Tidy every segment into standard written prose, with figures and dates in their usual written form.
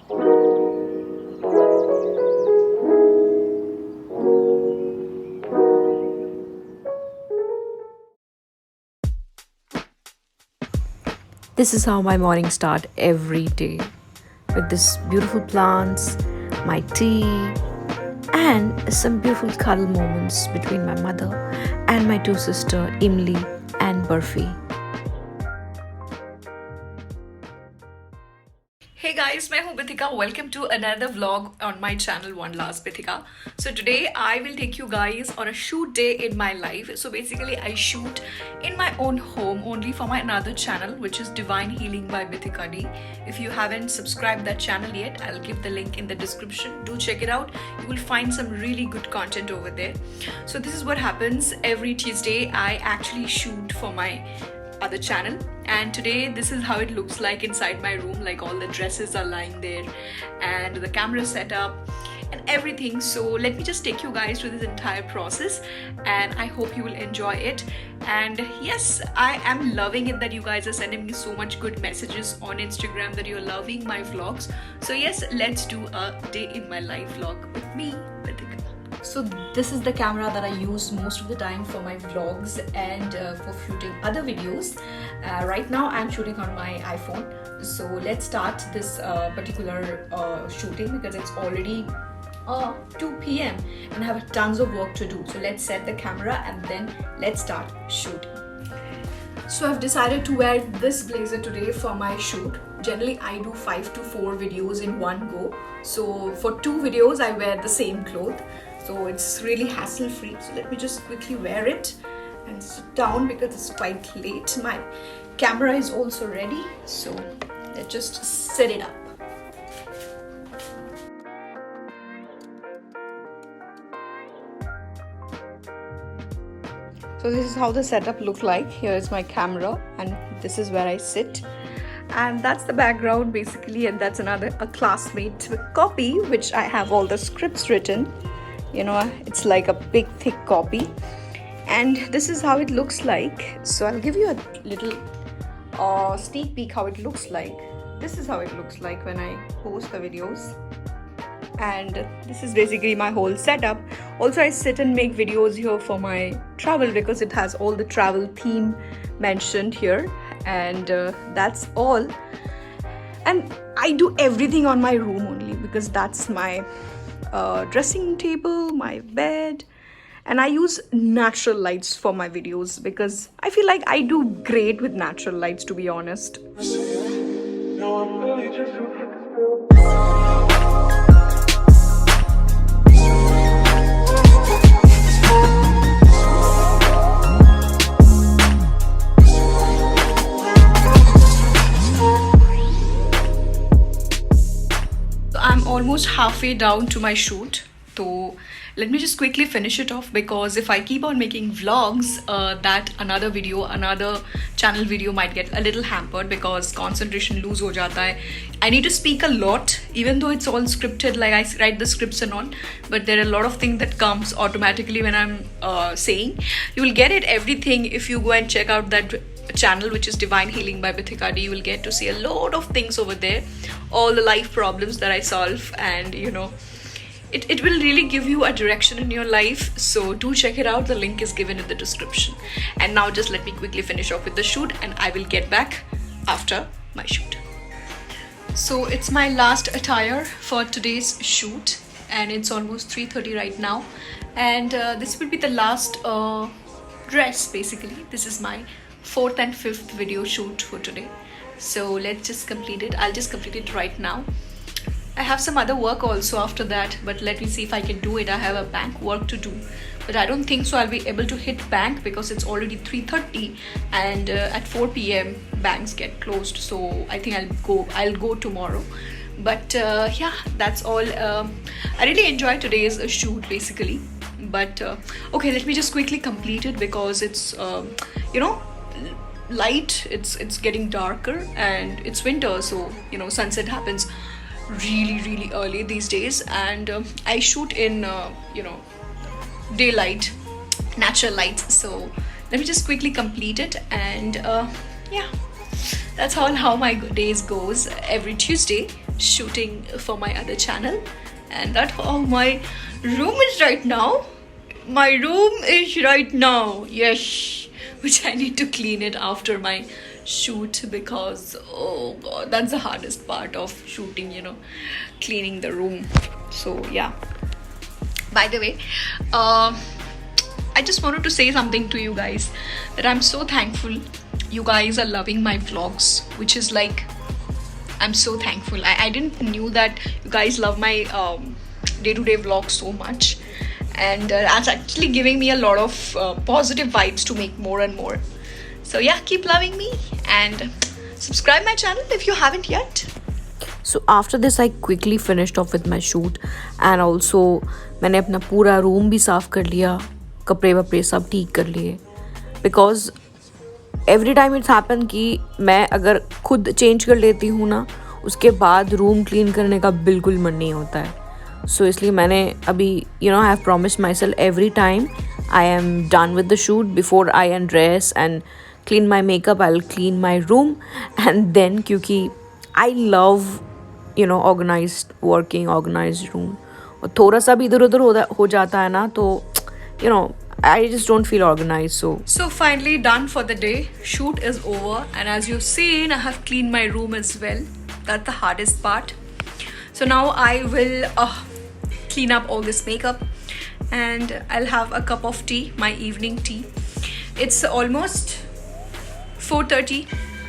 This is how my morning start every day, with this beautiful plants, my tea, and some beautiful cuddle moments between my mother and my two sisters, Imli and Burfi. Hey guys, मैं हूँ Bithika. Welcome to another vlog on my channel One Last Bithika. So today I will take you guys on a shoot day in my life. So basically I shoot in my own home only for my another channel, which is Divine Healing by Bithika D. If you haven't subscribed that channel yet, I'll give the link in the description. Do check it out. You will find some really good content over there. So this is what happens every Tuesday. I actually shoot for my other channel, and today this is how it looks like inside my room. Like, all the dresses are lying there and the camera set up and everything. So let me just take you guys through this entire process, and I hope you will enjoy it. And yes, I am loving it that you guys are sending me so much good messages on Instagram that you're loving my vlogs. So yes, let's do a day in my life vlog with me, Ritika. So this is the camera that I use most of the time for my vlogs and for shooting other videos. Right now I'm shooting on my iPhone. So let's start this particular shooting, because it's already 2 p.m. and I have tons of work to do. So let's set the camera and then let's start shooting. So I've decided to wear this blazer today for my shoot. Generally I do 5 to 4 videos in one go. So for 2 videos I wear the same cloth. So it's really hassle free. So let me just quickly wear it and sit down because it's quite late. My camera is also ready. So let's just set it up. So this is how the setup looks like. Here is my camera and this is where I sit. And that's the background basically, and that's a classmate copy which I have all the scripts written. You know, it's like a big thick copy, and this is how it looks like. So I'll give you a little sneak peek how it looks like. This is how it looks like when I post the videos, and this is basically my whole setup. Also, I sit and make videos here for my travel because it has all the travel theme mentioned here, and that's all. And I do everything on my room only, because that's my dressing table, my bed, and I use natural lights for my videos because I feel like I do great with natural lights, to be honest. I'm almost halfway down to my shoot, so let me just quickly finish it off, because if I keep on making vlogs, that another channel video might get a little hampered because concentration lose ho jata hai. I need to speak a lot, even though it's all scripted, like I write the scripts and all, but there are a lot of things that comes automatically when I'm saying. You will get it everything if you go and check out that channel, which is Divine Healing by Bithika D. You will get to see a lot of things over there, all the life problems that I solve, and you know, it will really give you a direction in your life. So do check it out. The link is given in the description. And now just let me quickly finish off with the shoot, and I will get back after my shoot. So it's my last attire for today's shoot, and it's almost 3:30 right now, and this will be the last dress basically. This is my 4th and 5th video shoot for today. So let's just complete it. I'll just complete it right now. I have some other work also after that, but let me see if I can do it. I have a bank work to do, but I don't think so I'll be able to hit bank because it's already 3:30, and at 4 p.m. banks get closed. So I think I'll go tomorrow. But yeah, that's all. I really enjoyed today's shoot basically, but okay, let me just quickly complete it because it's you know, light, it's getting darker, and it's winter, so you know, sunset happens really early these days, and I shoot in you know, daylight, natural lights. So let me just quickly complete it, and yeah, that's all how my days goes every Tuesday. shooting for my other channel. And that's how my room is right now. My room is right now, yes, which I need to clean it after my shoot, because oh god, that's the hardest part of shooting, cleaning the room. So yeah, by the way, I just wanted to say something to you guys, that I'm so thankful you guys are loving my vlogs, which is like, I'm so thankful. I didn't knew that you guys love my day-to-day vlogs so much, and that's actually giving me a lot of positive vibes to make more and more. So yeah, keep loving me and subscribe my channel if you haven't yet. So after this I quickly finished off with my shoot, and also मैंने अपना पूरा room भी साफ़ कर लिया, कपड़े वपड़े सब ठीक कर लिए, because every time it's happen कि मैं अगर खुद चेंज कर लेती हूँ ना, उसके बाद रूम क्लीन करने का बिल्कुल मन नहीं होता है. सो इसलिए मैंने अभी I have promised myself every time I am done with the shoot, before I undress and clean my makeup, I will clean my room, and then क्योंकि I love organised working, organised room. और थोड़ा सा भी इधर उधर हो जाता है ना, तो I just don't feel organized. So finally done for the day. Shoot is over, and as you've seen, I have cleaned my room as well. That's the hardest part. So now I will clean up all this makeup, and I'll have a cup of tea, my evening tea. It's almost 4:30.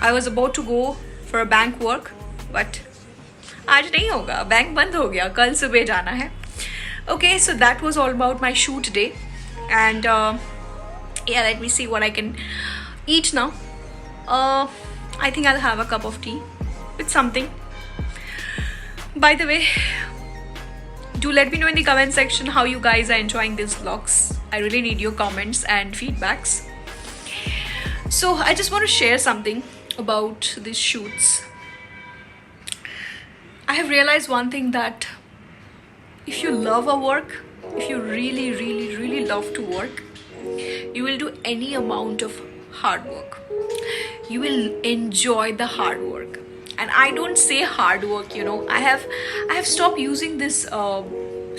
I was about to go for a bank work, but आज नहीं होगा, bank बंद हो गया, कल सुबह जाना है. Okay, so that was all about my shoot day. And yeah, let me see what I can eat now. I think I'll have a cup of tea with something. By the way, do let me know in the comment section how you guys are enjoying these vlogs. I really need your comments and feedbacks. So I just want to share something about these shoots. I have realized one thing, that if you love a work, if you really, really, really love to work, you will do any amount of hard work. You will enjoy the hard work. And I don't say hard work, I have stopped using this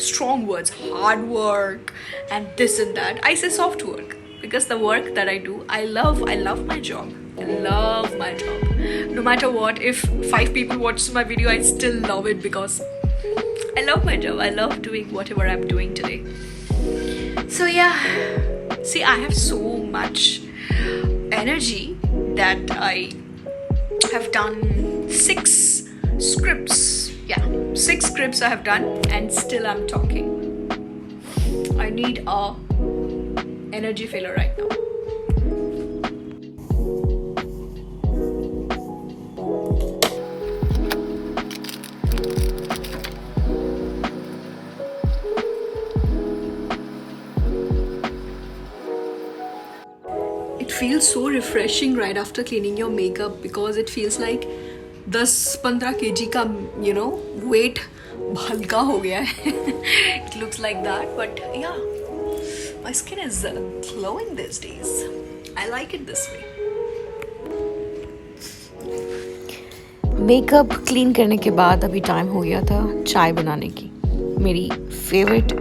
strong words, hard work and this and that. I say soft work, because the work that I do, I love my job. I love my job. No matter what, if 5 people watch my video, I still love it, because I love my job. I love doing whatever I'm doing today. So yeah, see, I have so much energy that I have done 6 scripts. Yeah, 6 scripts I have done, and still I'm talking. I need a energy filler right now. It feels so refreshing right after cleaning your makeup, because it feels like 10-15 kg का weight हल्का हो गया है. It looks like that, but yeah, my skin is glowing these days. I like it this way. Makeup clean करने के बाद अभी time हो गया था चाय बनाने की, मेरी फेवरेट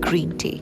ग्रीन टी.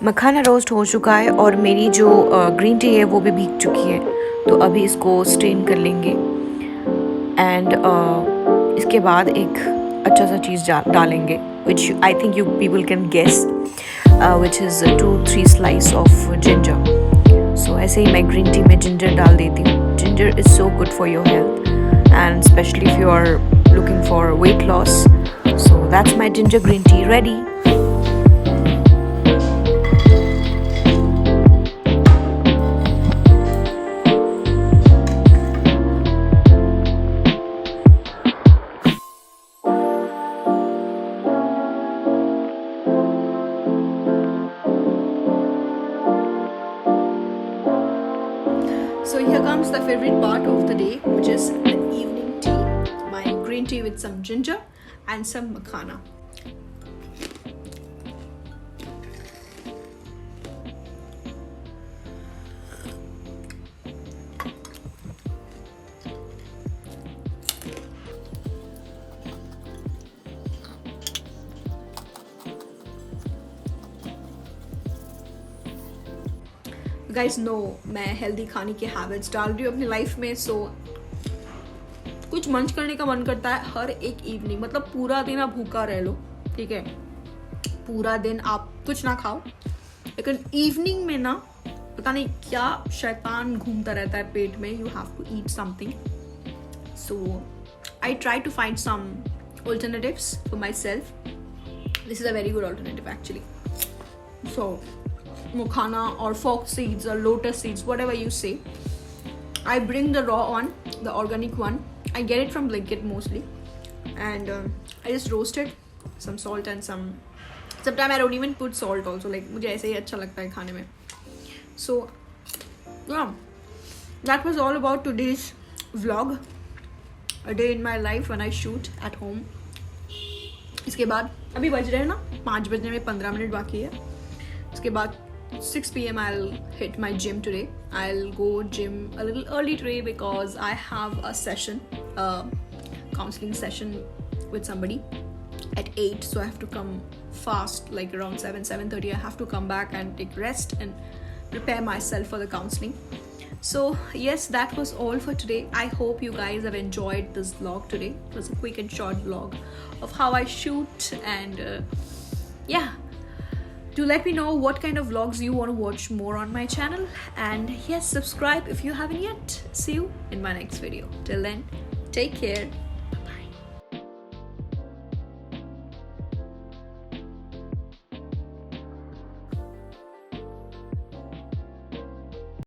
मखाना रोस्ट हो चुका है और मेरी जो ग्रीन टी है वो भी भीग चुकी है, तो अभी इसको स्ट्रेन कर लेंगे. एंड इसके बाद एक अच्छा सा चीज़ डालेंगे which I think you people can guess, which is 2-3 slice of ginger. So ऐसे ही मैं ग्रीन टी में जिंजर डाल देती हूँ. Ginger is so good for your health and specially if you are looking for weight loss. So that's my ginger green tea ready. So here comes the favorite part of the day, which is the evening tea. My green tea with some ginger and some makhana. Guys know मैं healthy खाने की habits डाल रही हूँ अपनी life में. सो कुछ मंच करने का मन करता है हर एक इवनिंग. मतलब पूरा दिन आप भूखा रह लो, ठीक है, पूरा दिन आप कुछ ना खाओ, लेकिन इवनिंग में ना पता नहीं क्या शैतान घूमता रहता है पेट में. You have to eat something. So I try to find some alternatives for myself. This is a very good alternative actually. So mokhana or fox seeds or lotus seeds, whatever you say, I bring the raw one, the organic one. I get it from Blinkit mostly, and I just roast it, some salt and sometimes I don't even put salt also, like मुझे ऐसे ही अच्छा लगता है खाने में. So yeah, that was all about today's vlog, a day in my life when I shoot at home. इसके बाद अभी बज रहे हैं ना 5 बजने में 15 मिनट बाकी है. इसके बाद 6 p.m. I'll hit my gym today. I'll go gym a little early today because I have a session, counseling session with somebody at 8. So I have to come fast, like around 7:30. I have to come back and take rest and prepare myself for the counseling. So yes, that was all for today. I hope you guys have enjoyed this vlog today. It was a quick and short vlog of how I shoot, and yeah. Do let me know what kind of vlogs you want to watch more on my channel, and yes, subscribe if you haven't yet. See you in my next video. Till then, take care.